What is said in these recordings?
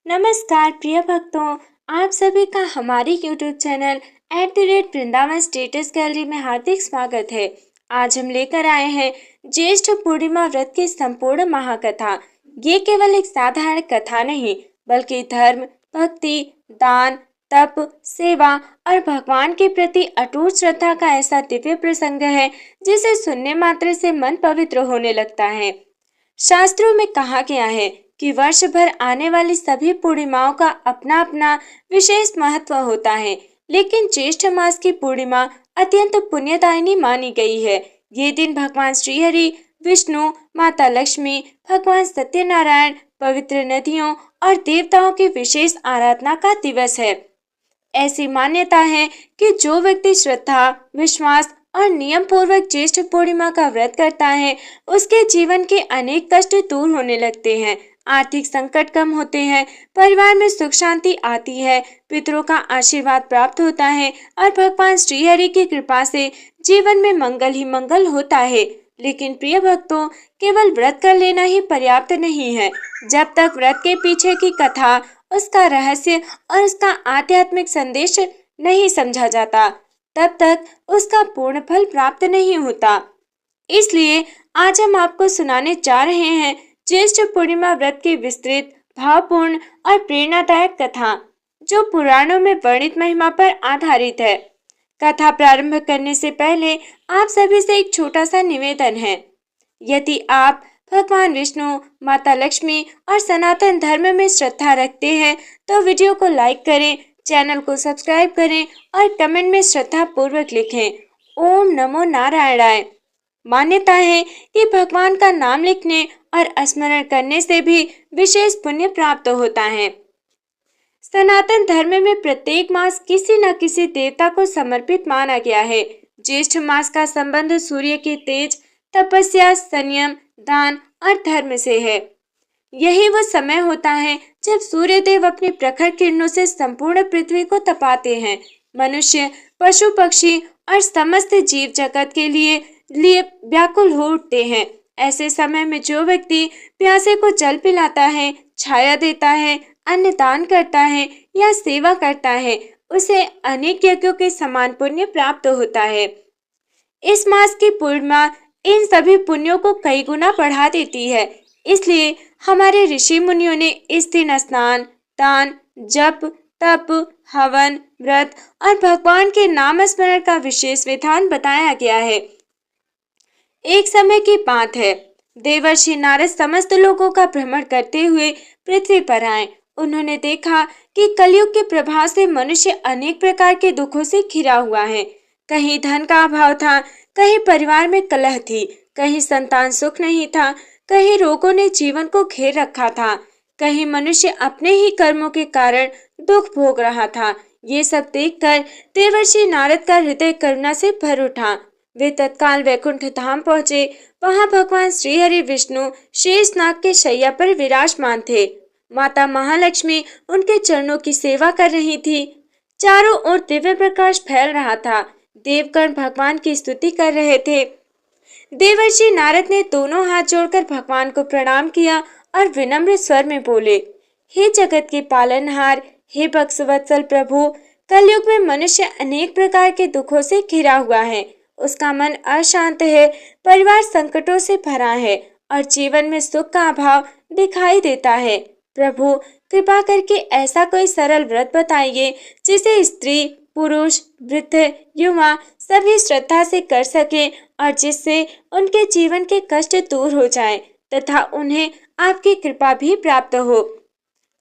नमस्कार प्रिय भक्तों, आप सभी का हमारे YouTube channel @Vrindavan status gallery में हार्दिक स्वागत है। आज हम लेकर आए हैं ज्येष्ठ पूर्णिमा व्रत की संपूर्ण महाकथा। ये केवल एक साधारण कथा नहीं, बल्कि धर्म, भक्ति, दान, तप, सेवा और भगवान के प्रति अटूट श्रद्धा का ऐसा दिव्य प्रसंग है जिसे सुनने मात्र से मन पवित्र होने लगता है। शास्त्रों में कहा गया है कि वर्ष भर आने वाली सभी पूर्णिमाओं का अपना अपना विशेष महत्व होता है, लेकिन ज्येष्ठ मास की पूर्णिमा अत्यंत पुण्यदायिनी मानी गई है। ये दिन भगवान श्री हरि, विष्णु, माता लक्ष्मी, भगवान सत्यनारायण, पवित्र नदियों और देवताओं की विशेष आराधना का दिवस है। ऐसी मान्यता है कि जो व्यक्ति श्रद्धा, विश्वास और नियम पूर्वक ज्येष्ठ पूर्णिमा का व्रत करता है, उसके जीवन के अनेक कष्ट दूर होने लगते हैं, आर्थिक संकट कम होते हैं, परिवार में सुख शांति आती है, पितरों का आशीर्वाद प्राप्त होता है और भगवान श्री हरि की कृपा से जीवन में मंगल ही मंगल होता है। लेकिन प्रिय भक्तों, केवल व्रत कर लेना ही पर्याप्त नहीं है। जब तक व्रत के पीछे की कथा, उसका रहस्य और उसका आध्यात्मिक संदेश नहीं समझा जाता, तब तक उसका पूर्ण फल प्राप्त नहीं होता। इसलिए आज हम आपको सुनाने जा रहे हैं ज्येष्ठ पूर्णिमा व्रत की विस्तृत, भावपूर्ण और प्रेरणादायक कथा, जो पुराणों में वर्णित महिमा पर आधारित है। कथा प्रारंभ करने से पहले आप सभी से एक छोटा सा निवेदन है। यदि आप भगवान विष्णु, माता लक्ष्मी और सनातन धर्म में श्रद्धा रखते हैं, तो वीडियो को लाइक करें, चैनल को सब्सक्राइब करें और कमेंट में श्रद्धा पूर्वक लिखें, ओम नमो नारायणाय। मान्यता है कि भगवान का नाम लिखने और स्मरण करने से भी विशेष पुण्य प्राप्त होता है। सनातन धर्म में प्रत्येक मास किसी न किसी देवता को समर्पित माना गया है। ज्येष्ठ मास का संबंध सूर्य के तेज, तपस्या, संयम, दान और धर्म से है। यही वो समय होता है जब सूर्य देव अपनी प्रखर किरणों से संपूर्ण पृथ्वी को तपाते हैं। मनुष्य, पशु, पक्षी और समस्त जीव जगत के लिए व्याकुल हो उठते हैं। ऐसे समय में जो व्यक्ति प्यासे को जल पिलाता है, छाया देता है, अन्न दान करता है या सेवा करता है, उसे अनेक यज्ञों के समान पुण्य प्राप्त होता है। इस मास की पूर्णिमा इन सभी पुण्यों को कई गुना बढ़ा देती है। इसलिए हमारे ऋषि मुनियों ने इस दिन स्नान, दान, जप, तप, हवन, व्रत और भगवान के नाम स्मरण का विशेष विधान बताया गया है। एक समय की बात है, देवर्षि नारद समस्त लोगों का भ्रमण करते हुए पृथ्वी पर आए। उन्होंने देखा कि कलयुग के प्रभाव से मनुष्य अनेक प्रकार के दुखों से घिरा हुआ है। कहीं धन का अभाव था, कहीं परिवार में कलह थी, कहीं संतान सुख नहीं था, कहीं रोगों ने जीवन को घेर रखा था, कहीं मनुष्य अपने ही कर्मों के कारण दुख भोग रहा था। ये सब देखकर देवर्षि नारद का हृदय करुणा से भर उठा। वे तत्काल वैकुंठ धाम पहुंचे। वहां भगवान श्री हरि, विष्णु शेषनाग के शैया पर विराजमान थे। माता महालक्ष्मी उनके चरणों की सेवा कर रही थी। चारों ओर दिव्य प्रकाश फैल रहा था। देवगण भगवान की स्तुति कर रहे थे। देवर्षि नारद ने दोनों हाथ जोड़कर भगवान को प्रणाम किया और विनम्र स्वर में बोले, हे जगत के पालनहार, हे भक्तवत्सल प्रभु, कलयुग में मनुष्य अनेक प्रकार के दुखों से घिरा हुआ है। उसका मन अशांत है, परिवार संकटों से भरा है और जीवन में सुख का अभाव दिखाई देता है। प्रभु, कृपा करके ऐसा कोई सरल व्रत बताइए जिसे स्त्री, पुरुष, वृद्ध, युवा सभी श्रद्धा से कर सके और जिससे उनके जीवन के कष्ट दूर हो जाए तथा उन्हें आपकी कृपा भी प्राप्त हो।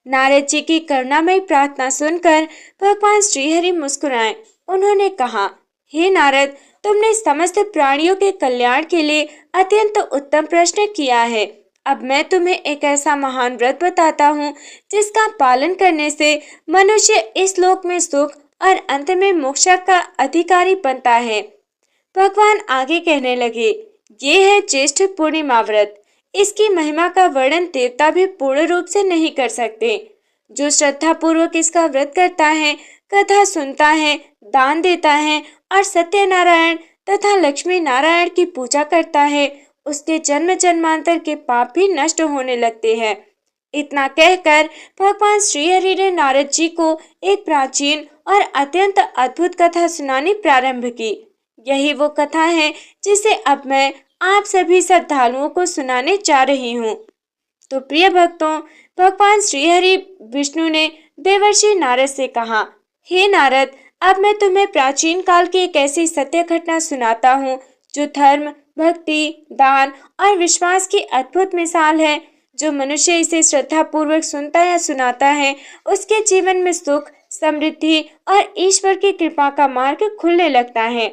नारद जी की करुणामयी प्रार्थना सुनकर भगवान श्रीहरि मुस्कुराए। उन्होंने कहा, हे नारद, तुमने समस्त प्राणियों के कल्याण के लिए अत्यंत उत्तम प्रश्न किया है। अब मैं तुम्हें एक ऐसा महान व्रत बताता हूँ जिसका पालन करने से मनुष्य इस लोक में सुख और अंत में मोक्ष का अधिकारी बनता है। भगवान आगे कहने लगे, ये है ज्येष्ठ पूर्णिमा व्रत। इसकी महिमा का वर्णन देवता भी पूर्ण रूप से नहीं कर सकते। जो श्रद्धा पूर्वक इसका व्रत करता है, कथा सुनता है, दान देता है और सत्यनारायण तथा लक्ष्मी नारायण की पूजा करता है, उसके जन्म जन्मांतर के पाप भी नष्ट होने लगते हैं। इतना कहकर भगवान श्रीहरि ने नारद जी को एक प्राचीन और अत्यंत अद्भुत कथा सुनानी प्रारंभ की। यही वो कथा है जिसे अब मैं आप सभी श्रद्धालुओं को सुनाने जा रही हूँ। तो प्रिय भक्तों, भगवान श्रीहरि विष्णु ने देवर्षि नारद से कहा, हे नारद, अब मैं तुम्हें प्राचीन काल की एक ऐसी सत्य घटना सुनाता हूँ जो धर्म, भक्ति, दान और विश्वास की अद्भुत मिसाल है। जो मनुष्य इसे श्रद्धा पूर्वक सुनता या सुनाता है, उसके जीवन में सुख, समृद्धि और ईश्वर की कृपा का मार्ग खुलने लगता है।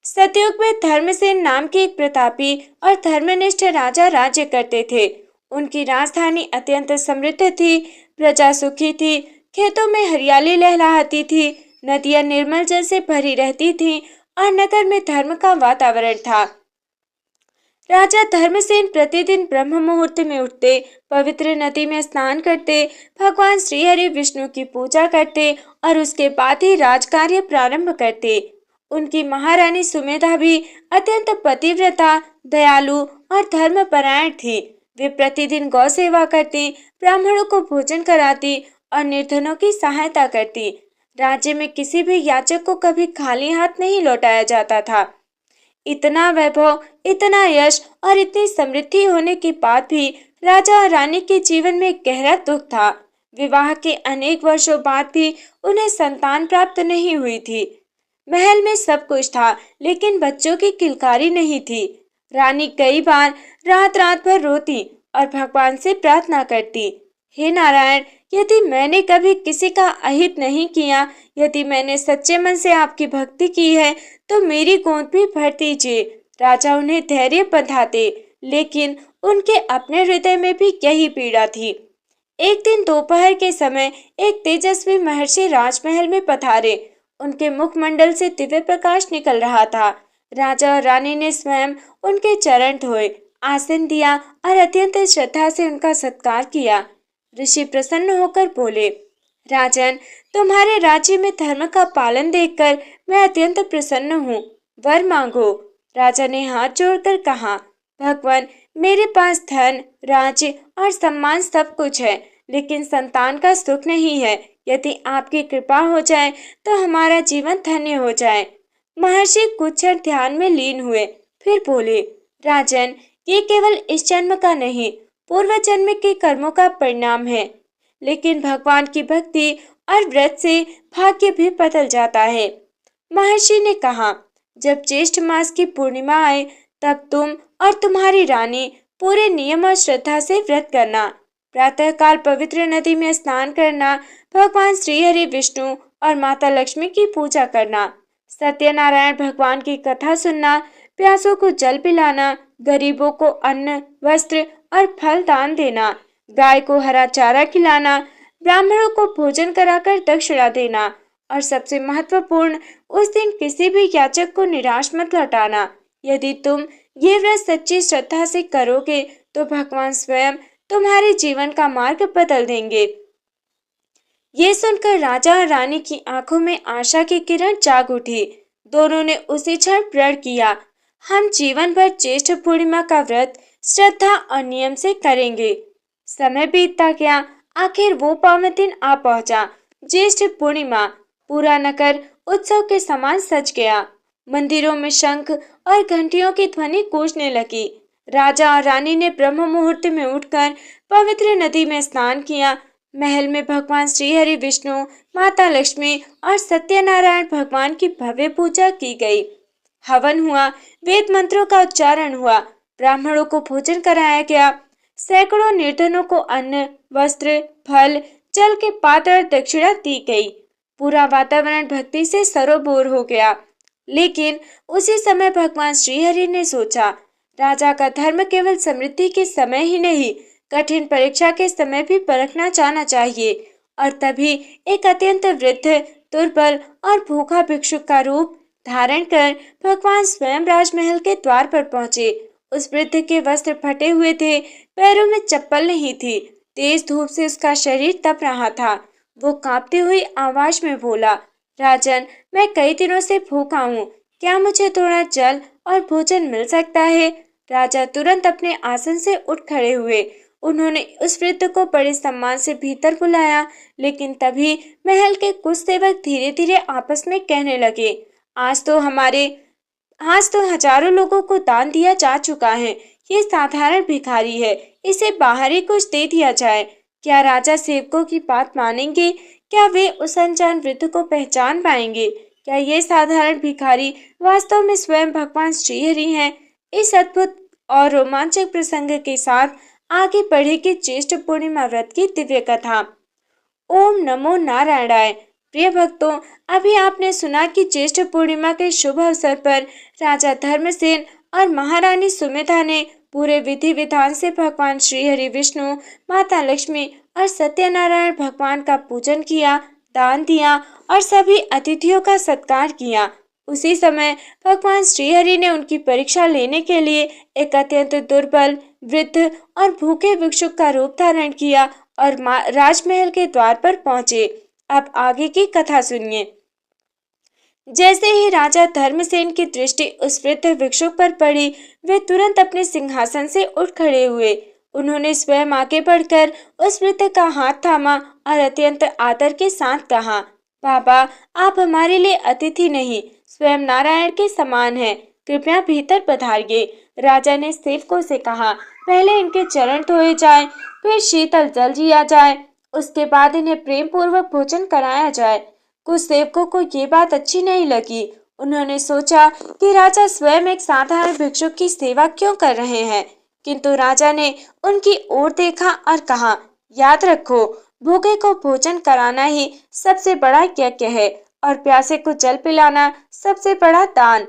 सतयुग में धर्मसेन नाम के एक प्रतापी और धर्मनिष्ठ राजा राज्य करते थे। उनकी राजधानी अत्यंत समृद्ध थी, प्रजा सुखी थी, खेतों में हरियाली लहलहाती थी, नदियां निर्मल जल से भरी रहती थीं और नगर में धर्म का वातावरण था। राजा धर्मसेन प्रतिदिन ब्रह्म मुहूर्त में उठते, पवित्र नदी में स्नान करते, भगवान श्रीहरि विष्णु की पूजा करते और उसके बाद ही राजकार्य प्रारंभ करते। उनकी महारानी सुमेधा भी अत्यंत पतिव्रता, दयालु और धर्मपरायण थी। वे प्रतिदिन गौ सेवा करती, ब्राह्मणों को भोजन कराती और निर्धनों की सहायता करती। राज्य में किसी भी याचक को कभी खाली हाथ नहीं लौटाया जाता था। इतना वैभव, इतना यश और इतनी समृद्धि होने के बाद भी राजा और रानी के जीवन में गहरा दुख था। विवाह के अनेक वर्षों बाद भी उन्हें संतान प्राप्त नहीं हुई थी। महल में सब कुछ था, लेकिन बच्चों की किलकारी नहीं थी। रानी कई बार रात रात भर रोती और भगवान से प्रार्थना करती, हे नारायण, यदि मैंने कभी किसी का अहित नहीं किया, यदि मैंने सच्चे मन से आपकी भक्ति की है, तो मेरी गोद भी भर दीजिए। राजा उन्हें धैर्य बंधाते, लेकिन उनके अपने हृदय में भी यही पीड़ा थी। एक दिन दोपहर के समय एक तेजस्वी महर्षि राजमहल में पधारे। उनके मुखमंडल से दिव्य प्रकाश निकल रहा था। राजा और रानी ने स्वयं उनके चरण धोए, आसन दिया और अत्यंत श्रद्धा से उनका सत्कार किया। ऋषि प्रसन्न होकर बोले, राजन, तुम्हारे राज्य में धर्म का पालन देखकर मैं अत्यंत प्रसन्न हूँ। वर मांगो। राजा ने हाथ जोड़कर कहा, भगवान, मेरे पास धन, राज्य और सम्मान सब कुछ है, लेकिन संतान का सुख नहीं है। यदि आपकी कृपा हो जाए तो हमारा जीवन धन्य हो जाए। महर्षि कुछ क्षण ध्यान में लीन हुए, फिर बोले, राजन, ये केवल इस जन्म का नहीं, पूर्व जन्म के कर्मों का परिणाम है। लेकिन भगवान की भक्ति और व्रत से भाग्य भी बदल जाता है। महर्षि ने कहा, जब ज्येष्ठ मास की पूर्णिमा आए, तब तुम और तुम्हारी रानी पूरे नियम और श्रद्धा से व्रत करना। प्रातःकाल पवित्र नदी में स्नान करना, भगवान श्रीहरि विष्णु और माता लक्ष्मी की पूजा करना, सत्यनारायण भगवान की कथा सुनना, प्यासों को जल पिलाना, गरीबों को अन्न, वस्त्र और फल दान देना, गाय को हरा चारा खिलाना, ब्राह्मणों को भोजन कराकर दक्षिणा देना और सबसे महत्वपूर्ण, उस दिन किसी भी याचक को निराश मत लौटाना। यदि तुम ये व्रत सच्ची श्रद्धा से करोगे तो भगवान स्वयं तुम्हारे जीवन का मार्ग बदल देंगे। ये सुनकर राजा और रानी की आंखों में आशा की किरण जाग उठी। दोनों ने उसी क्षण प्रण किया, हम जीवन भर ज्येष्ठ पूर्णिमा का व्रत श्रद्धा और नियम से करेंगे। समय बीतता गया, आखिर वो पावन दिन आ पहुंचा। ज्येष्ठ पूर्णिमा। पूरा नगर उत्सव के समान सज गया। मंदिरों में शंख और घंटियों की ध्वनि गूंजने लगी। राजा और रानी ने ब्रह्म मुहूर्त में उठकर पवित्र नदी में स्नान किया। महल में भगवान श्रीहरि विष्णु, माता लक्ष्मी और सत्यनारायण भगवान की भव्य पूजा की गई। हवन हुआ, वेद मंत्रों का उच्चारण हुआ, ब्राह्मणों को भोजन कराया गया, सैकड़ों निर्धनों को अन्न, वस्त्र, फल, जल के पात्र और दक्षिणा दी गई। पूरा वातावरण भक्ति से सरोबोर हो गया। लेकिन उसी समय भगवान श्रीहरि ने सोचा, राजा का धर्म केवल समृद्धि के समय ही नहीं, कठिन परीक्षा के समय भी परखना जाना चाहिए। और तभी एक अत्यंत वृद्ध, दुर्बल और भूखा भिक्षुक का रूप धारण कर भगवान स्वयं राजमहल के द्वार पर पहुंचे। उस वृद्ध के वस्त्र फटे हुए थे, पैरों में चप्पल नहीं थी। तेज धूप से उसका शरीर तप रहा था। वो कांपती हुई आवाज में बोला, राजन, मैं कई दिनों से भूखा हूँ, क्या मुझे थोड़ा जल और भोजन मिल सकता है? राजा तुरंत अपने आसन से उठ खड़े हुए। उन्होंने उस वृद्ध को बड़े सम्मान से भीतर बुलाया, लेकिन तभी महल के कुछ सेवक धीरे धीरे आपस में कहने लगे, आज तो हमारे आज तो हजारों लोगों को दान दिया जा चुका है। ये साधारण भिखारी है, इसे बाहर ही कुछ दे दिया जाए। क्या राजा सेवकों की बात मानेंगे? क्या वे उस अनजान वृद्ध को पहचान पाएंगे? क्या ये साधारण भिखारी वास्तव में स्वयं भगवान श्रीहरि हैं? इस अद्भुत और रोमांचक प्रसंग के साथ आगे बढ़ेगी ज्येष्ठ पूर्णिमा व्रत की दिव्य कथा। ओम नमो नारायणाय। प्रिय भक्तों, अभी आपने सुना कि ज्येष्ठ पूर्णिमा के शुभ अवसर पर राजा धर्मसेन और महारानी सुमित्रा ने पूरे विधि विधान से भगवान श्री हरि विष्णु, माता लक्ष्मी और सत्यनारायण भगवान का पूजन किया, दान दिया और सभी अतिथियों का सत्कार किया। उसी समय भगवान श्रीहरि ने उनकी परीक्षा लेने के लिए एक अत्यंत दुर्बल, वृद्ध और भूखे भिक्षुक का रूप धारण किया और राजमहल के द्वार पर पहुंचे। अब आगे की कथा सुनिए। जैसे ही राजा धर्मसेन की दृष्टि उस वृद्ध भिक्षुक पर पड़ी, वे तुरंत अपने सिंहासन से उठ खड़े हुए। उन्होंने स्वयं आगे बढ़कर उस वृद्ध का हाथ थामा और अत्यंत आदर के साथ कहा, बाबा, आप हमारे लिए अतिथि नहीं, स्वयं नारायण के समान हैं, कृपया भीतर पधारिए। राजा ने सेवकों से कहा, पहले इनके चरण धोए जाएं, फिर शीतल जल दिया जाए, उसके बाद इन्हें प्रेम पूर्वक भोजन कराया जाए। कुछ सेवकों को ये बात अच्छी नहीं लगी। उन्होंने सोचा कि राजा स्वयं एक साधारण भिक्षुक की सेवा क्यों कर रहे हैं, किंतु राजा ने उनकी ओर देखा और कहा, याद रखो, भूखे को भोजन कराना ही सबसे बड़ा यज्ञ है और प्यासे को जल पिलाना सबसे बड़ा दान।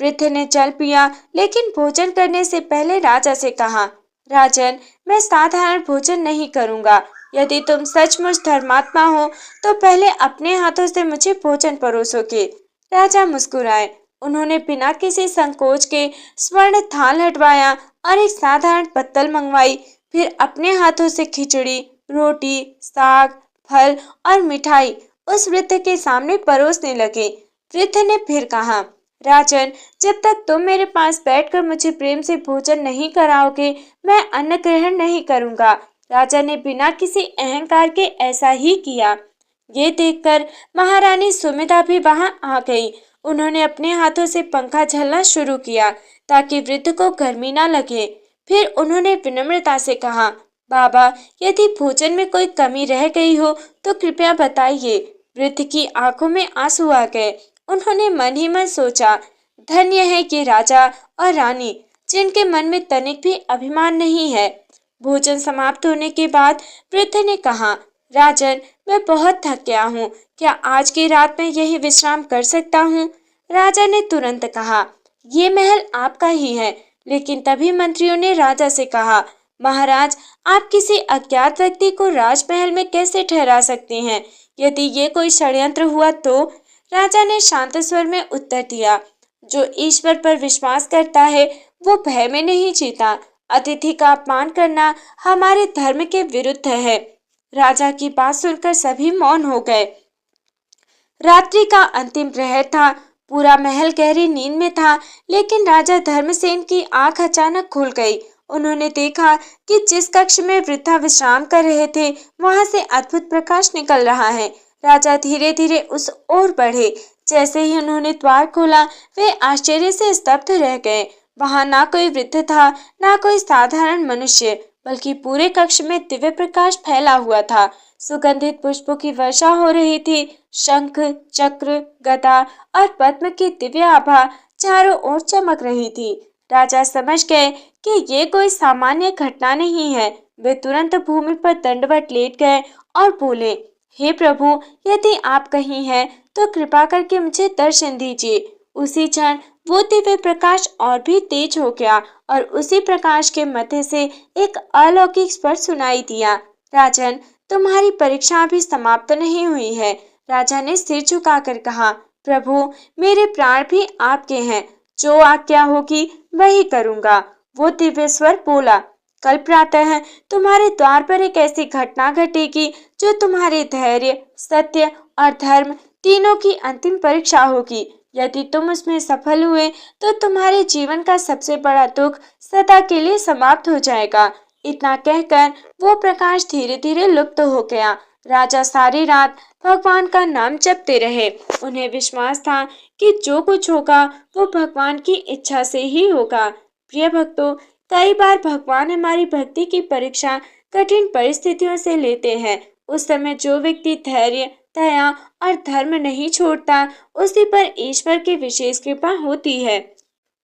वृद्ध ने जल पिया, लेकिन भोजन करने से पहले राजा से कहा, राजन, मैं साधारण भोजन नहीं करूंगा। यदि तुम सचमुच धर्मात्मा हो तो पहले अपने हाथों से मुझे भोजन परोसोगे। राजा मुस्कुराए। उन्होंने बिना किसी संकोच के स्वर्ण थाल हटवाया और एक साधारण पत्तल मंगवाई। फिर अपने हाथों से खिचड़ी, रोटी, साग, फल और मिठाई उस वृद्ध के सामने परोसने लगे। वृद्ध ने फिर कहा, राजन, जब तक तुम मेरे पास बैठकर मुझे प्रेम से भोजन नहीं कराओगे, मैं अन्न ग्रहण नहीं करूंगा। राजा ने बिना किसी अहंकार के ऐसा ही किया। ये देखकर महारानी सुमित्रा भी वहां आ गई। उन्होंने अपने हाथों से पंखा झलना शुरू किया ताकि वृद्ध को गर्मी न लगे। फिर उन्होंने विनम्रता से कहा, बाबा, यदि भोजन में कोई कमी रह गई हो तो कृपया बताइए। वृद्ध की आंखों में आंसू आ गए। उन्होंने मन ही मन सोचा, धन्य है कि राजा और रानी जिनके मन में तनिक भी अभिमान नहीं है। भोजन समाप्त होने के बाद वृद्ध ने कहा, राजन, मैं बहुत थक गया हूँ, क्या आज की रात में यही विश्राम कर सकता हूँ? राजा ने तुरंत कहा, ये महल आपका ही है। लेकिन तभी मंत्रियों ने राजा से कहा, महाराज, आप किसी अज्ञात व्यक्ति को राजमहल में कैसे ठहरा सकते हैं? यदि ये कोई षड्यंत्र हुआ तो? राजा ने शांत स्वर में उत्तर दिया, जो ईश्वर पर विश्वास करता है वो भय में नहीं जीता। अतिथि का अपमान करना हमारे धर्म के विरुद्ध है। राजा की बात सुनकर सभी मौन हो गए। रात्रि का अंतिम प्रहर था। पूरा महल गहरी नींद में था, लेकिन राजा धर्मसेन की आंख अचानक खुल गई। उन्होंने देखा कि जिस कक्ष में वृद्धा विश्राम कर रहे थे वहां से अद्भुत प्रकाश निकल रहा है। राजा धीरे धीरे उस ओर बढ़े। जैसे ही उन्होंने द्वार खोला, वे आश्चर्य से स्तब्ध रह गए। वहां ना कोई वृद्ध था, ना कोई साधारण मनुष्य, बल्कि पूरे कक्ष में दिव्य प्रकाश फैला हुआ था। सुगंधित पुष्पों की वर्षा हो रही थी। शंख, चक्र, गदा और पद्म की दिव्य आभा चारों ओर चमक रही थी। राजा समझ गए कि ये कोई सामान्य घटना नहीं है। वे तुरंत भूमि पर दंडवत लेट गए और बोले, हे प्रभु, यदि आप कहीं हैं तो कृपा करके मुझे दर्शन दीजिए। उसी क्षण वो दिव्य प्रकाश और भी तेज हो गया और उसी प्रकाश के मध्य से एक अलौकिक स्वर सुनाई दिया, राजन, तुम्हारी परीक्षा अभी समाप्त नहीं हुई है। राजा ने सिर झुकाकर कहा, प्रभु, मेरे प्राण भी आपके हैं, जो आज्ञा होगी वही करूंगा। वो दिव्य स्वर बोला, कल प्रातः तुम्हारे द्वार पर एक ऐसी घटना घटेगी जो तुम्हारे धैर्य, सत्य और धर्म तीनों की अंतिम परीक्षा होगी। यदि तुम उसमें सफल हुए तो तुम्हारे जीवन का सबसे बड़ा दुख सदा के लिए समाप्त हो जाएगा। इतना कहकर वो प्रकाश धीरे धीरे लुप्त हो गया। राजा सारी रात भगवान का नाम जपते रहे। उन्हें विश्वास था कि जो कुछ होगा वो भगवान की इच्छा से ही होगा। प्रिय भक्तों, कई बार भगवान हमारी भक्ति की परीक्षा कठिन परिस्थितियों से लेते हैं। उस समय जो व्यक्ति धैर्य, दया और धर्म नहीं छोड़ता, उसी पर ईश्वर की विशेष कृपा होती है।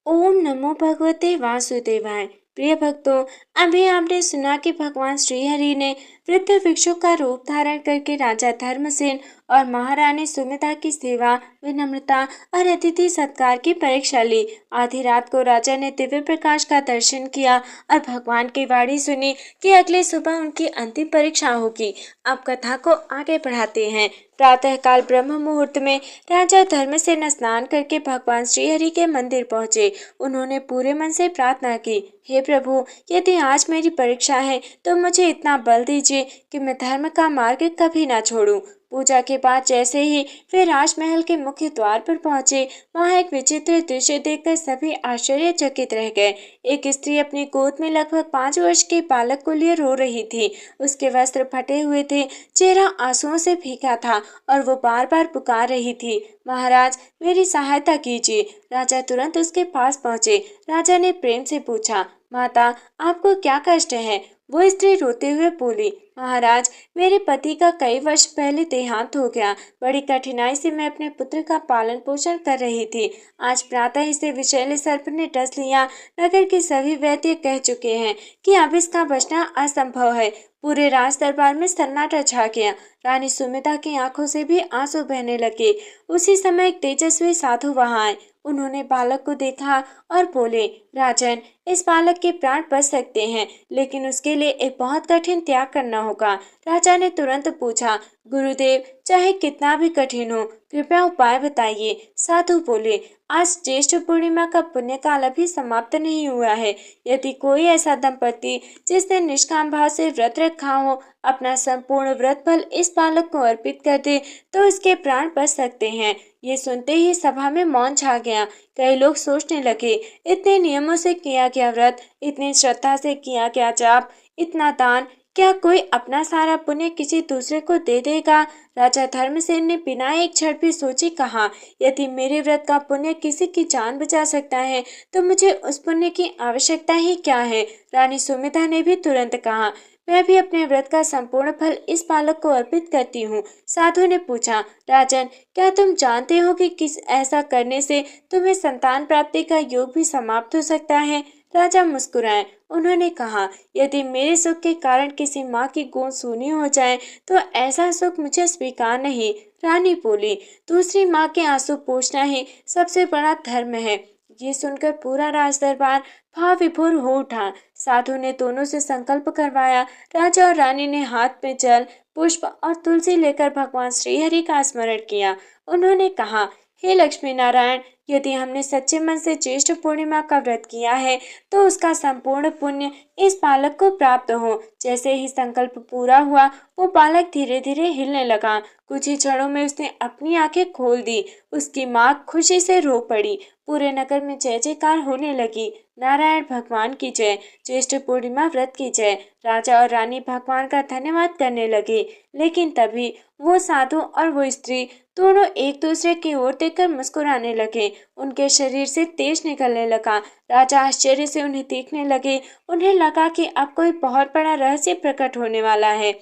ओम नमो भगवते वासुदेवाय। प्रिय भक्तों, अभी आपने सुना कि भगवान श्री हरि ने वृद्ध भिक्षु का रूप धारण करके राजा धर्मसेन और महारानी सुमित्रा की सेवा, विनम्रता और अतिथि सत्कार की परीक्षा ली। आधी रात को राजा ने दिव्य प्रकाश का दर्शन किया और भगवान की वाणी सुनी कि अगली सुबह उनकी अंतिम परीक्षा होगी। अब कथा को आगे बढ़ाते हैं। प्रातःकाल ब्रह्म मुहूर्त में राजा धर्मसेन स्नान करके भगवान श्री हरि के मंदिर पहुंचे। उन्होंने पूरे मन से प्रार्थना की, हे प्रभु, यदि आज मेरी परीक्षा है तो मुझे इतना बल दीजिए कि मैं धर्म का मार्ग कभी ना छोड़ूं। पूजा के बाद जैसे ही वे राजमहल के मुख्य द्वार पर पहुंचे, वहां एक विचित्र दृश्य देखकर सभी आश्चर्यचकित रह गए। एक स्त्री अपनी गोद में लगभग 5 वर्ष के बालक को लिए रो रही थी। उसके वस्त्र फटे हुए थे, चेहरा आंसुओं से भीगा था और वो बार बार पुकार रही थी, महाराज, मेरी सहायता कीजिए। राजा तुरंत उसके पास पहुंचे। राजा ने प्रेम से पूछा, माता, आपको क्या कष्ट है? वो स्त्री रोते हुए बोली, महाराज, मेरे पति का कई वर्ष पहले देहांत हो गया। बड़ी कठिनाई से मैं अपने पुत्र का पालन पोषण कर रही थी। आज प्रातः इसे विषैले सर्प ने डस लिया। नगर के सभी वैद्य कह चुके हैं कि अब इसका बचना असंभव है। पूरे राज दरबार में सन्नाटा छा गया। रानी सुमित्रा की आंखों से भी आंसू बहने लगे। उसी समय एक तेजस्वी साधु वहां आए। उन्होंने बालक को देखा और बोले, राजन, इस बालक के प्राण बच सकते हैं, लेकिन उसके लिए एक बहुत कठिन त्याग करना होगा। राजा ने तुरंत पूछा, गुरुदेव, चाहे कितना भी कठिन हो, कृपया उपाय बताइए। साधु बोले, आज ज्येष्ठ पूर्णिमा का पुण्य काल अभी समाप्त नहीं हुआ है। यदि कोई ऐसा दंपति जिसने निष्काम भाव से व्रत रखा हो, अपना संपूर्ण व्रत फल इस बालक को अर्पित कर दे तो इसके प्राण बच सकते हैं। ये सुनते ही सभा में मौन छा गया। कई लोग सोचने लगे, इतने नियमों से किया गया व्रत, इतनी श्रद्धा से किया गया जाप, इतना दान, क्या कोई अपना सारा पुण्य किसी दूसरे को दे देगा? राजा धर्मसेन ने बिना एक क्षण भी सोचे कहा, यदि मेरे व्रत का पुण्य किसी की जान बचा सकता है तो मुझे उस पुण्य की आवश्यकता ही क्या है? रानी सुमित्रा ने भी तुरंत कहा, मैं भी अपने व्रत का संपूर्ण फल इस बालक को अर्पित करती हूँ। साधु ने पूछा, राजन, क्या तुम जानते हो कि किस ऐसा करने से तुम्हें संतान प्राप्ति का योग भी समाप्त हो सकता है? राजा मुस्कुराए। उन्होंने कहा, यदि मेरे सुख के कारण किसी माँ की गोद सूनी हो जाए तो ऐसा सुख मुझे स्वीकार नहीं। रानी बोली, दूसरी माँ के आंसू पोंछना ही सबसे बड़ा धर्म है। ये सुनकर पूरा राज दरबार भाव विभोर हो उठा। साधु ने दोनों से संकल्प करवाया। राजा और रानी ने हाथ में जल, पुष्प और तुलसी लेकर भगवान श्री हरि का स्मरण किया। उन्होंने कहा, हे लक्ष्मी नारायण, यदि हमने सच्चे मन से ज्येष्ठ पूर्णिमा का व्रत किया है तो उसका संपूर्ण पुण्य इस बालक को प्राप्त हो। जैसे ही संकल्प पूरा हुआ, वो बालक धीरे धीरे हिलने लगा। कुछ ही क्षणों में उसने अपनी आंखें खोल दी। उसकी माँ खुशी से रो पड़ी। पूरे नगर में जय जयकार होने लगी। नारायण भगवान की जय, ज्येष्ठ पूर्णिमा व्रत की जय। राजा और रानी भगवान का धन्यवाद करने लगे, लेकिन तभी वो साधु और वो स्त्री दोनों एक दूसरे की ओर देखकर मुस्कुराने लगे। उनके शरीर से तेज निकलने लगा। राजा आश्चर्य से उन्हें देखने लगे। उन्हें लगा कि अब कोई बहुत बड़ा रहस्य प्रकट होने वाला है।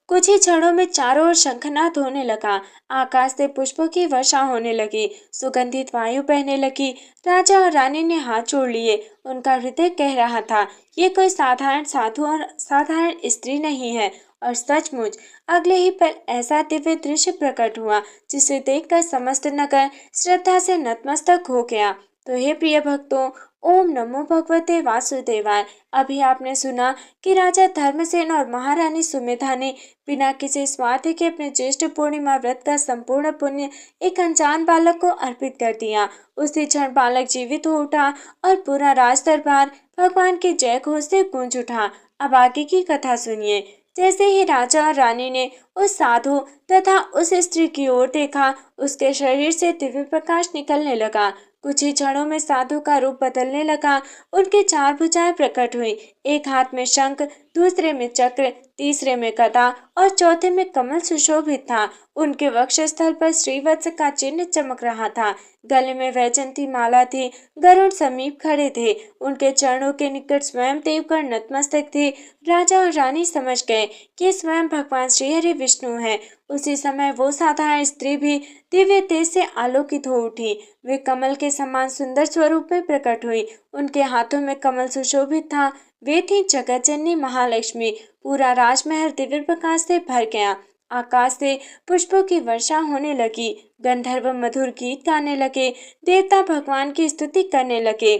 कुछ ही क्षणों में चारों ओर शंखनाद होने लगा। आकाश से पुष्पों की वर्षा होने लगी। सुगंधित वायु बहने लगी। राजा और रानी ने हाथ जोड़ लिए। उनका हृदय कह रहा था, ये कोई साधारण साधु और साधारण स्त्री नहीं है। और सचमुच अगले ही पल ऐसा दिव्य दृश्य प्रकट हुआ जिसे देखकर समस्त नगर श्रद्धा से नतमस्तक हो गया। तो हे प्रिय भक्तों, ओम नमो भगवते वासुदेवाय। अभी आपने सुना कि राजा धर्मसेन और महारानी सुमित्रा ने बिना किसी स्वार्थ के अपने ज्येष्ठ पूर्णिमा व्रत का संपूर्ण पुण्य एक अनजान बालक को अर्पित कर दिया। उसी क्षण बालक जीवित हो उठा और पूरा राज दरबार भगवान के जय घोष से गूंज उठा। अब आगे की कथा सुनिए। जैसे ही राजा और रानी ने उस साधु तथा उस स्त्री की ओर देखा, उसके शरीर से दिव्य प्रकाश निकलने लगा। कुछ ही क्षणों में साधु का रूप बदलने लगा। उनके चार भुजाएं प्रकट हुई। एक हाथ में शंख, दूसरे में चक्र, तीसरे में गदा और चौथे में कमल सुशोभित था। उनके वक्षस्थल पर श्रीवत्स का चिन्ह चमक रहा था। गले में वैजंती माला थी। गरुड़ समीप खड़े थे। उनके चरणों के निकट स्वयं देवगण नतमस्तक थे। राजा और रानी समझ गए कि स्वयं भगवान श्रीहरि विष्णु हैं। उसी समय वो साधारण स्त्री भी दिव्य तेज से आलोकित हो उठी। वे कमल के समान सुंदर स्वरूप में प्रकट हुई। उनके हाथों में कमल सुशोभित था। वे थी जगत जननी महालक्ष्मी। पूरा राजमहल दिव्य प्रकाश से भर गया। आकाश से पुष्पों की वर्षा होने लगी। गंधर्व मधुर गीत गाने लगे। देवता भगवान की स्तुति करने लगे।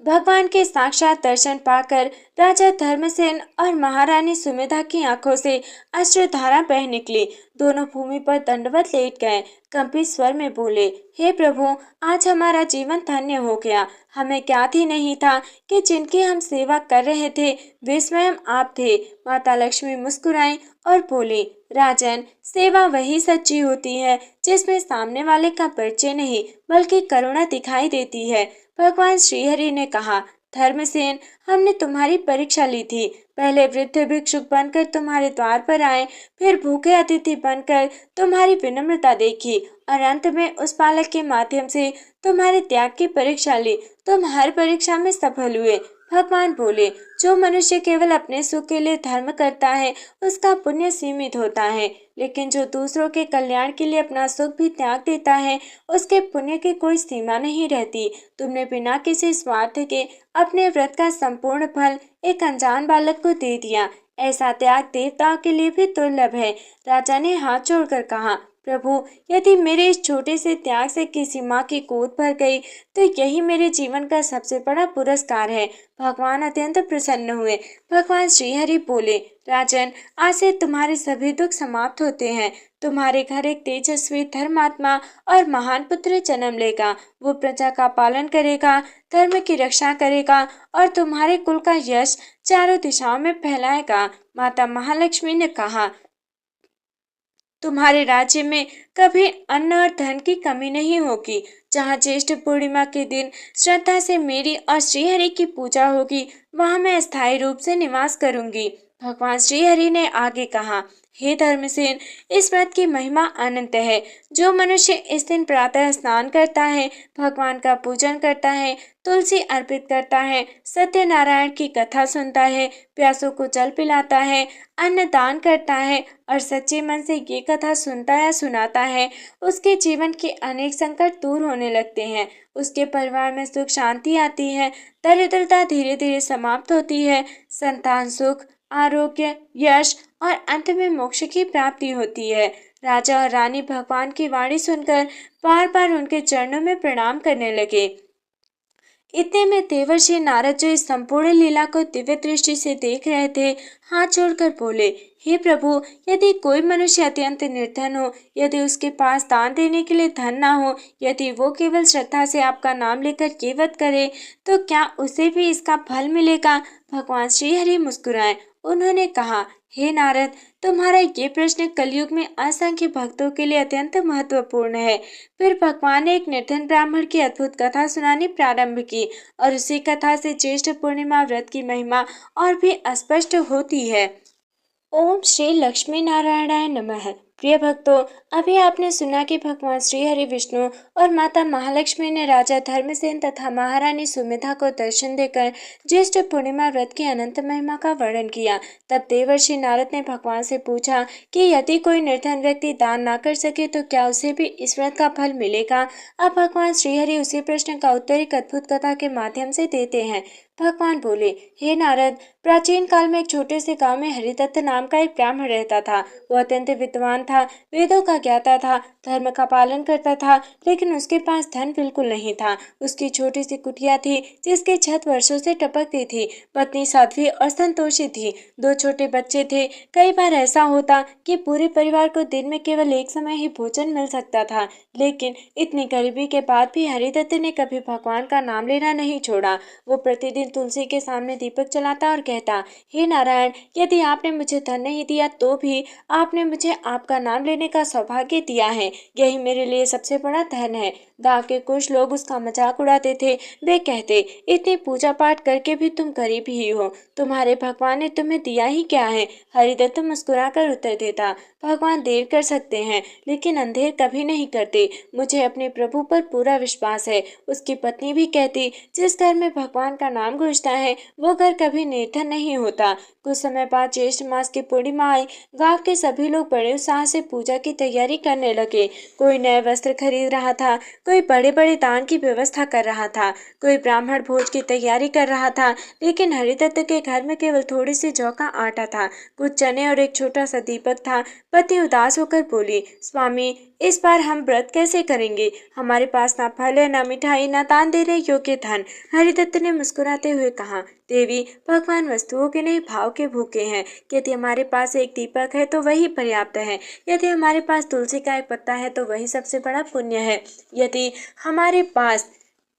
भगवान के साक्षात दर्शन पाकर राजा धर्मसेन और महारानी सुमेधा की आंखों से अश्रुधारा बह निकली। दोनों भूमि पर दंडवत लेट गए। कंपित स्वर में बोले, हे प्रभु, आज हमारा जीवन धन्य हो गया। हमें ज्ञात ही नहीं था कि जिनकी हम सेवा कर रहे थे वे स्वयं आप थे। माता लक्ष्मी मुस्कुराई और बोली, राजन, सेवा वही सच्ची होती है जिसमें सामने वाले का परिचय नहीं बल्कि करुणा दिखाई देती है। भगवान श्रीहरि ने कहा, धर्मसेन, हमने तुम्हारी परीक्षा ली थी। पहले वृद्ध भिक्षुक बनकर तुम्हारे द्वार पर आए, फिर भूखे अतिथि बनकर तुम्हारी विनम्रता देखी और अंत में उस बालक के माध्यम से तुम्हारे त्याग की परीक्षा ली। तुम हर परीक्षा में सफल हुए। भगवान बोले, जो मनुष्य केवल अपने सुख के लिए धर्म करता है उसका पुण्य सीमित होता है, लेकिन जो दूसरों के कल्याण के लिए अपना सुख भी त्याग देता है उसके पुण्य की कोई सीमा नहीं रहती। तुमने बिना किसी स्वार्थ के अपने व्रत का संपूर्ण फल एक अनजान बालक को दे दिया। ऐसा त्याग देवताओं के लिए भी दुर्लभ है। राजा ने हाथ जोड़कर कहा, प्रभु, यदि मेरे इस छोटे से त्याग से किसी माँ की गोद भर गई तो यही मेरे जीवन का सबसे बड़ा पुरस्कार है। भगवान अत्यंत प्रसन्न हुए। भगवान श्रीहरि बोले, राजन, आज से तुम्हारे सभी दुख समाप्त होते हैं। तुम्हारे घर एक तेजस्वी धर्मात्मा और महान पुत्र जन्म लेगा। वो प्रजा का पालन करेगा, धर्म की रक्षा करेगा और तुम्हारे कुल का यश चारों दिशाओं में फैलाएगा। माता महालक्ष्मी ने कहा, तुम्हारे राज्य में कभी अन्न और धन की कमी नहीं होगी। जहाँ ज्येष्ठ पूर्णिमा के दिन श्रद्धा से मेरी और श्रीहरि की पूजा होगी, वहाँ मैं स्थायी रूप से निवास करूंगी। भगवान श्रीहरि ने आगे कहा, हे धर्मसेन, इस व्रत की महिमा अनंत है। जो मनुष्य इस दिन प्रातः स्नान करता है, भगवान का पूजन करता है, तुलसी अर्पित करता है, सत्यनारायण की कथा सुनता है, प्यासों को जल पिलाता है, अन्न दान करता है और सच्चे मन से ये कथा सुनता या सुनाता है, उसके जीवन के अनेक संकट दूर होने लगते हैं। उसके परिवार में सुख शांति आती है। दरिद्रता धीरे धीरे समाप्त होती है। संतान सुख, आरोग्य, यश और अंत में मोक्ष की प्राप्ति होती है। राजा और रानी भगवान की वाणी सुनकर बार बार उनके चरणों में प्रणाम करने लगे। इतने में देवर्षि नारद, जो इस संपूर्ण लीला को दिव्य दृष्टि से देख रहे थे, हाथ जोड़कर बोले, हे प्रभु, यदि कोई मनुष्य अत्यंत निर्धन हो, यदि उसके पास दान देने के लिए धन ना हो, यदि वो केवल श्रद्धा से आपका नाम लेकर ये व्रत करे, तो क्या उसे भी इसका फल मिलेगा? भगवान श्रीहरि मुस्कुराए। उन्होंने कहा, हे नारद, तुम्हारा ये प्रश्न कलयुग में असंख्य भक्तों के लिए अत्यंत महत्वपूर्ण है। फिर भगवान ने एक निर्धन ब्राह्मण की अद्भुत कथा सुनानी प्रारंभ की और उसी कथा से ज्येष्ठ पूर्णिमा व्रत की महिमा और भी स्पष्ट होती है। ओम श्री लक्ष्मी नारायणाय नमः। प्रिय भक्तों, अभी आपने सुना कि भगवान श्री हरि विष्णु और माता महालक्ष्मी ने राजा धर्मसेन तथा महारानी सुमेधा को दर्शन देकर ज्येष्ठ पूर्णिमा व्रत की अनंत महिमा का वर्णन किया। तब देवर्षि नारद ने भगवान से पूछा कि यदि कोई निर्धन व्यक्ति दान ना कर सके तो क्या उसे भी इस व्रत का फल मिलेगा? अब भगवान श्रीहरि उसी प्रश्न का उत्तर एक अद्भुत कथा के माध्यम से देते हैं। भगवान बोले, हे नारद, प्राचीन काल में एक छोटे से गांव में हरिदत्त नाम का एक ब्राह्मण रहता था। वो अत्यंत विद्वान था, वेदों का ज्ञाता था, धर्म का पालन करता था, लेकिन उसके पास धन बिल्कुल नहीं था। उसकी छोटी सी कुटिया थी जिसकी छत वर्षों से टपकती थी। पत्नी साध्वी और संतोषी थी। 2 छोटे बच्चे थे। कई बार ऐसा होता कि पूरे परिवार को दिन में केवल एक समय ही भोजन मिल सकता था, लेकिन इतनी गरीबी के बाद भी हरिदत्त ने कभी भगवान का नाम लेना नहीं छोड़ा। वो प्रतिदिन तुलसी के सामने दीपक जलाता और कहता, हे नारायण, यदि आपने मुझे धन नहीं दिया तो भी आपने मुझे आपका का नाम लेने का सौभाग्य दिया है, यही मेरे लिए सबसे बड़ा धन है। गांव के कुछ लोग उसका मजाक उड़ाते थे। वे कहते, इतनी पूजा पाठ करके भी तुम गरीब ही हो, तुम्हारे भगवान ने तुम्हें दिया ही क्या है। हरिदत्त मुस्कुराकर उत्तर देता, भगवान देर कर सकते हैं लेकिन अंधेर कभी नहीं करते। मुझे अपने प्रभु पर पूरा विश्वास है। उसकी पत्नी भी कहती, जिस घर में भगवान का नाम गूंजता है वो घर कभी निर्धन नहीं होता। कुछ समय बाद ज्येष्ठ मास की पूर्णिमा आई। गांव के सभी लोग बड़े उत्साह से पूजा की तैयारी करने लगे। कोई नए वस्त्र खरीद रहा था, कोई बड़े बड़े दान की व्यवस्था कर रहा था, कोई ब्राह्मण भोज की तैयारी कर रहा था। लेकिन हरिदत्त के घर में केवल थोड़ी सी जौ का आटा था, कुछ चने और एक छोटा सा दीपक था। पत्नी उदास होकर बोली, स्वामी, इस बार हम व्रत कैसे करेंगे? हमारे पास ना फल है, ना मिठाई, ना दान देने योग्य धन। हरिदत्त ने मुस्कुराते हुए कहा, देवी, भगवान वस्तुओं के नहीं भाव के भूखे हैं। यदि हमारे पास एक दीपक है तो वही पर्याप्त है। यदि हमारे पास तुलसी का एक पत्ता है तो वही सबसे बड़ा पुण्य है। यदि हमारे पास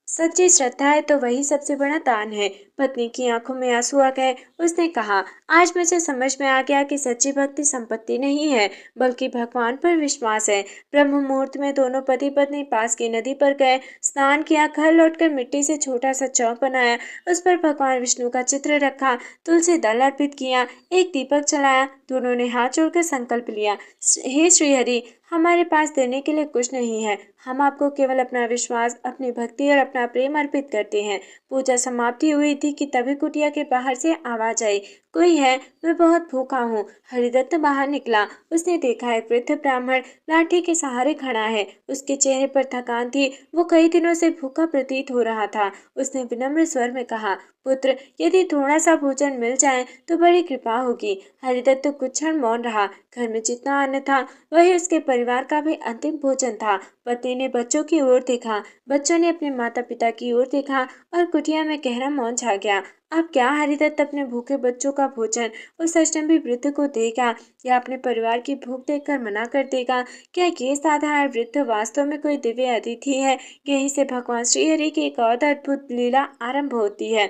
सच्ची श्रद्धा है तो वही सबसे बड़ा दान है। पत्नी की आंखों में आंसू आ गए। उसने कहा, आज मुझे समझ में आ गया कि सच्ची भक्ति संपत्ति नहीं है बल्कि भगवान पर विश्वास है। ब्रह्म मुहूर्त में दोनों पति पत्नी पास की नदी पर गए, स्नान किया, घर लौटकर मिट्टी से छोटा सा चौक बनाया, उस पर भगवान विष्णु का चित्र रखा, तुलसी दल अर्पित किया, एक दीपक जलाया। दोनों ने हाथ जोड़कर संकल्प लिया, हे श्रीहरि, हमारे पास देने के लिए कुछ नहीं है, हम आपको केवल अपना विश्वास, अपनी भक्ति और अपना प्रेम अर्पित करते हैं। पूजा समाप्ति हुई थी कि तभी कुटिया के बाहर से आवाज आई, कोई है? मैं बहुत भूखा हूँ। हरिदत्त बाहर निकला। उसने देखा एक वृद्ध ब्राह्मण लाठी के सहारे खड़ा है। उसके चेहरे पर थकान थी, वो कई दिनों से भूखा प्रतीत हो रहा था। उसने विनम्र स्वर में कहा, पुत्र, यदि थोड़ा सा भोजन मिल जाए तो बड़ी कृपा होगी। हरिदत्त कुछ क्षण मौन रहा। घर में जितना अन्न था वही उसके परिवार का भी अंतिम भोजन था। पति ने बच्चों की ओर देखा, बच्चों ने अपने माता पिता की ओर देखा और कुटिया में गहरा मौन छा गया। अब क्या हरिदत्त अपने भूखे बच्चों का भोजन उस अष्टमी वृद्ध को देगा या अपने परिवार की भूख देखकर मना कर देगा? क्या ये साधारण वृद्ध वास्तव में कोई दिव्य अतिथि है? यहीं से भगवान श्रीहरि की एक और अद्भुत लीला आरंभ होती है।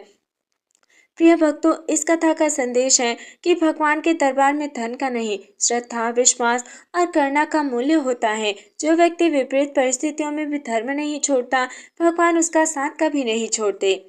प्रिय भक्तों, इस कथा का संदेश है कि भगवान के दरबार में धन का नहीं, श्रद्धा, विश्वास और करुणा का मूल्य होता है। जो व्यक्ति विपरीत परिस्थितियों में भी धर्म नहीं छोड़ता, भगवान उसका साथ कभी नहीं छोड़ते।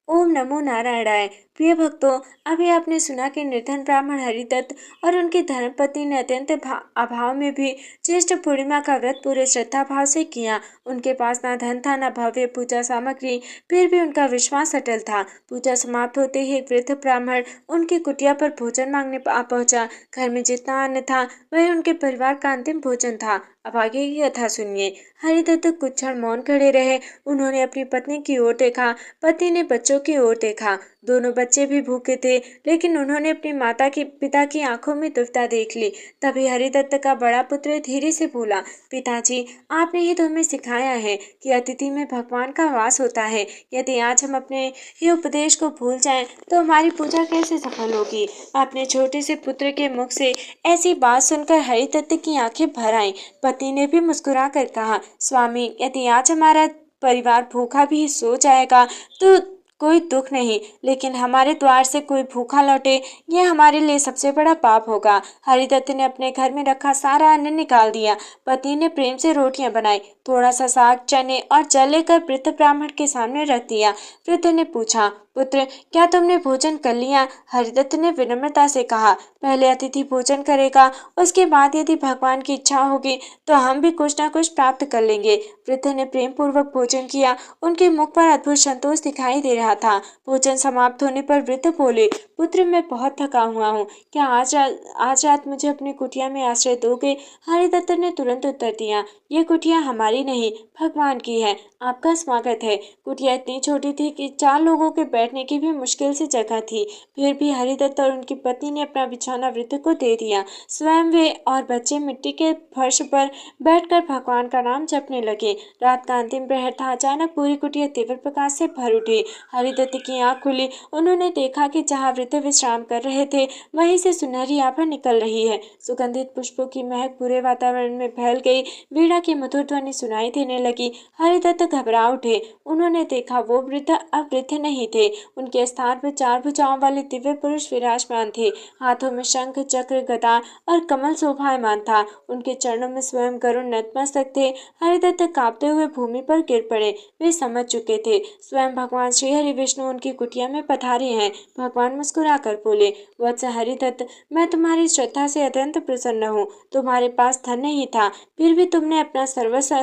ओम नमो नारायणाय। प्रिय भक्तों, अभी आपने सुना कि निर्धन ब्राह्मण हरिदत्त और उनकी धर्मपत्नी ने अत्यंत अभाव में भी ज्येष्ठ पूर्णिमा का व्रत पूरे श्रद्धा भाव से किया। उनके पास ना धन था, ना भव्य पूजा सामग्री, फिर भी उनका विश्वास अटल था। पूजा समाप्त होते ही एक वृद्ध ब्राह्मण उनकी कुटिया पर भोजन मांगने आ पहुंचा। घर में जितना अन्न था वही उनके परिवार का अंतिम भोजन था। अब आगे की कथा सुनिए। हरिदत्त कुछ क्षण मौन खड़े रहे। उन्होंने अपनी पत्नी की ओर देखा, पति ने बच्चों की ओर देखा। दोनों बच्चे भी भूखे थे, लेकिन उन्होंने अपनी पिता की आंखों में दुविधा देख ली। तभी हरिदत्त का बड़ा पुत्र धीरे से बोला, पिताजी, आपने ही तो हमें सिखाया है कि अतिथि में भगवान का वास होता है। यदि आज हम अपने ही उपदेश को भूल जाएं, तो हमारी पूजा कैसे सफल होगी? अपने छोटे से पुत्र के मुख से ऐसी बात सुनकर हरिदत्त की आंखें भर आईं। पति ने भी मुस्कुरा कर कहा, स्वामी, यदि आज हमारा परिवार भूखा भी सो जाएगा तो कोई दुख नहीं, लेकिन हमारे द्वार से कोई भूखा लौटे, यह हमारे लिए सबसे बड़ा पाप होगा। हरिदत्त ने अपने घर में रखा सारा अन्न निकाल दिया। पति ने प्रेम से रोटियां बनाई, थोड़ा सा साग, चने और जल लेकर वृद्ध ब्राह्मण के सामने रख दिया। वृद्ध ने पूछा, पुत्र, क्या तुमने भोजन कर लिया? हरिदत्त ने विनम्रता से कहा, पहले अतिथि भोजन करेगा, उसके बाद यदि भगवान की इच्छा होगी तो हम भी कुछ न कुछ प्राप्त कर लेंगे। वृद्ध ने प्रेम पूर्वक भोजन किया। उनके मुख पर अद्भुत संतोष दिखाई दे रहा था। भोजन समाप्त होने पर वृद्ध बोले, पुत्र, मैं बहुत थका हुआ हूँ, क्या आज रात मुझे अपनी कुटिया में आश्रय दोगे? हरिदत्त ने तुरंत उत्तर दिया, ये कुटिया हमारी नहीं, भगवान की है, आपका स्वागत है। कुटिया इतनी छोटी थी कि 4 लोगों के बैठने की भी मुश्किल से जगह थी। फिर भी हरिदत्त और उनकी पत्नी ने अपना बिछौना वृद्ध को दे दिया। स्वयं वे और बच्चे मिट्टी के फर्श पर बैठकर भगवान का नाम जपने लगे। रात का अंतिम प्रहर था। अचानक पूरी कुटिया तीव्र प्रकाश से भर उठी। हरिदत्त की आंख खुली। उन्होंने देखा कि जहाँ वृद्ध विश्राम कर रहे थे वहीं से सुनहरी आभा निकल रही है। सुगंधित पुष्पों की महक पूरे वातावरण में फैल गई। वीणा की मधुर ध्वनि सुनाई देने लगी। हरिदत्त घबरा उठे। उन्होंने देखा वो वृद्ध अब वृद्ध नहीं थे, उनके स्थान पर 4 भुजाओं वाले दिव्य पुरुष विराजमान थे। हाथों में शंख, चक्र, गदा और कमल शोभायमान था। उनके चरणों में स्वयं गरुड़ नतमस्तक थे। हरिदत्त कांपते हुए भूमि पर गिर पड़े। वे समझ चुके थे स्वयं भगवान श्री हरि विष्णु उनकी कुटिया में पधारे हैं। भगवान मुस्कुराकर बोले, वत्स हरिदत्त, मैं तुम्हारी श्रद्धा से अत्यंत प्रसन्न हूँ। तुम्हारे पास धन नहीं था, फिर भी तुमने अपना सर्वस्व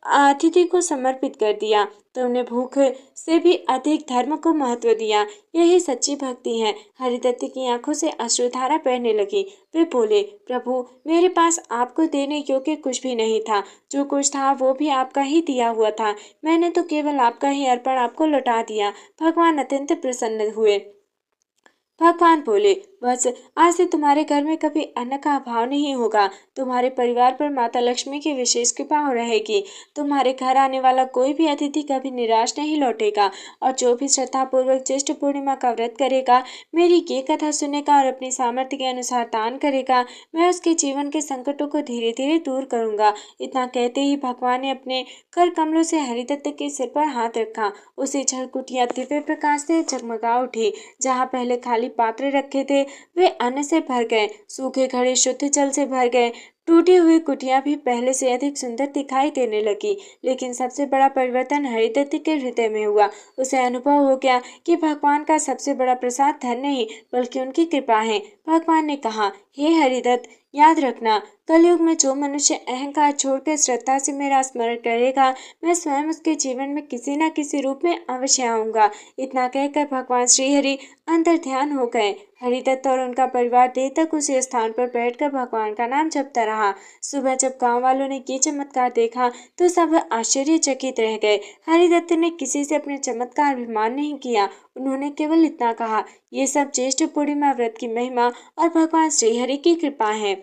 अतिथि को समर्पित कर दिया। तुमने भूख से भी अधिक धर्म को महत्व दिया। यही सच्ची भक्ति है। हरिदत्त की आंखों से अश्रुधारा बहने लगी। वे बोले, प्रभु, मेरे पास आपको देने योग्य कुछ भी नहीं था। जो कुछ था वो भी आपका ही दिया हुआ था। मैंने तो केवल आपका ही अर्पण आपको लौटा दिया। भगवान अत्यंत प्रसन्न हुए। भगवान बोले, बस आज से तुम्हारे घर में कभी अन्न का अभाव नहीं होगा। तुम्हारे परिवार पर माता लक्ष्मी की विशेष कृपा हो रहेगी। तुम्हारे घर आने वाला कोई भी अतिथि कभी निराश नहीं लौटेगा। और जो भी श्रद्धा पूर्वक ज्येष्ठ पूर्णिमा का व्रत करेगा, मेरी ये कथा सुनेगा और अपनी सामर्थ्य के अनुसार दान करेगा, मैं उसके जीवन के संकटों को धीरे धीरे दूर करूंगा। इतना कहते ही भगवान ने अपने कर कमलों से हरिदत्त के सिर पर हाथ रखा। उसी क्षण कुटिया दिव्य प्रकाश से जगमगा उठी। जहाँ पहले खाली पात्र रखे थे वे अन्न से भर गए। सूखे घड़े शुद्ध जल से भर गए। टूटी हुई कुटिया भी पहले से अधिक सुंदर दिखाई देने लगी। लेकिन सबसे बड़ा परिवर्तन हरिदत्त के हृदय में हुआ। उसे अनुभव हो गया कि भगवान का सबसे बड़ा प्रसाद धन नहीं बल्कि उनकी कृपा है। भगवान ने कहा, हे हरिदत्त, याद रखना, कलयुग में जो मनुष्य अहंकार छोड़कर श्रद्धा से मेरा स्मरण करेगा, मैं स्वयं उसके जीवन में किसी न किसी रूप में अवश्य आऊंगा। इतना कहकर भगवान श्रीहरि अंतर ध्यान हो गए। हरिदत्त और उनका परिवार देर तक उसी स्थान पर बैठकर भगवान का नाम जपता रहा। सुबह जब गांव वालों ने ये चमत्कार देखा तो सब आश्चर्यचकित रह गए। हरिदत्त ने किसी से अपने चमत्कार अभिमान नहीं किया। उन्होंने केवल इतना कहा, ये सब ज्येष्ठ पूर्णिमा व्रत की महिमा और भगवान श्रीहरि की कृपा है।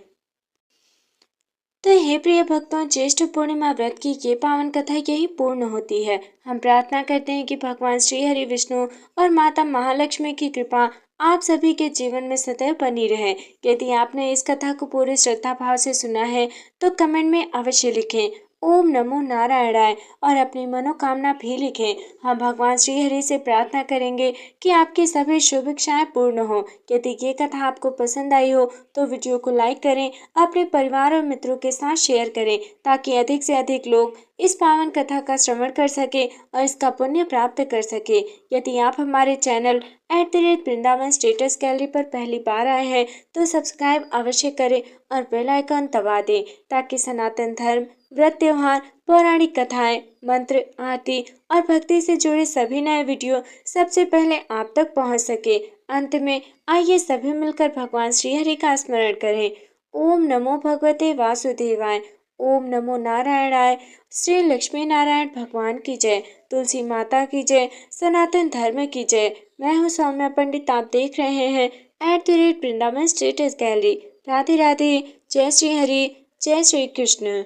तो हे प्रिय भक्तों, ज्येष्ठ पूर्णिमा व्रत की ये पावन कथा यही पूर्ण होती है। हम प्रार्थना करते हैं कि भगवान श्री हरि विष्णु और माता महालक्ष्मी की कृपा आप सभी के जीवन में सदैव बनी रहे। यदि आपने इस कथा को पूरे श्रद्धा भाव से सुना है तो कमेंट में अवश्य लिखें ओम नमो नारायणाय और अपनी मनोकामना भी लिखें। हम भगवान श्री हरि से प्रार्थना करेंगे कि आपकी सभी शुभ इच्छाएं पूर्ण हो। यदि ये कथा आपको पसंद आई हो तो वीडियो को लाइक करें, अपने परिवार और मित्रों के साथ शेयर करें ताकि अधिक से अधिक लोग इस पावन कथा का श्रवण कर सके और इसका पुण्य प्राप्त कर सके। यदि आप हमारे चैनल @वृंदावन स्टेटस गैलरी पर पहली बार आए हैं तो सब्सक्राइब अवश्य करें और बेल आइकन दबा दें ताकि सनातन धर्म, व्रत, त्योहार, पौराणिक कथाएं, मंत्र, आरती और भक्ति से जुड़े सभी नए वीडियो सबसे पहले आप तक पहुंच सके। अंत में आइए सभी मिलकर भगवान श्री हरि का स्मरण करें। ओम नमो भगवते वासुदेवाय। ओम नमो नारायणाय। श्री लक्ष्मी नारायण भगवान की जय। तुलसी माता की जय। सनातन धर्म की जय। मैं हूँ सौम्या पंडित। आप देख रहे हैं @वृंदावन स्टेटस गैलरी। राधे राधे। जय श्री हरि। जय श्री कृष्ण।